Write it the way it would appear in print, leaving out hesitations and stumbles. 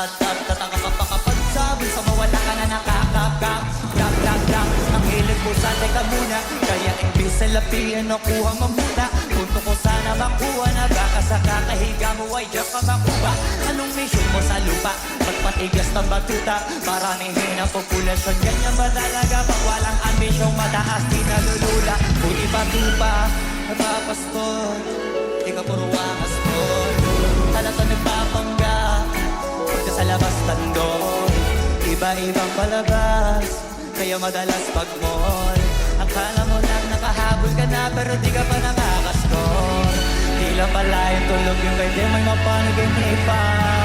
Kapag sabi sa mawala ka na nakakakap. Gag. Ang hilig ko sa teka muna. Kaya imbis sa lapian nakuha mamuta. Punto ko sana makuha na baka sa kakahiga mo ay diyan ka makuha. Anong mission mo sa lupa? Magpatigas ng batuta. Maramihin ang populasyon. Ganyan ba talaga? Pag walang ambisyong mataas di nalulula. Kung iba-tupa, napapastol. Di ka puro wakas tol. Talata nagpapangga. Pagka sa labas tandol. Iba-ibang palabas. Kaya madalas pag-mall. Akala mo lang nakahabol ka na pero di ka pa nakakaskor. Di lang pala yung tulog yung kay di may mapanig pa.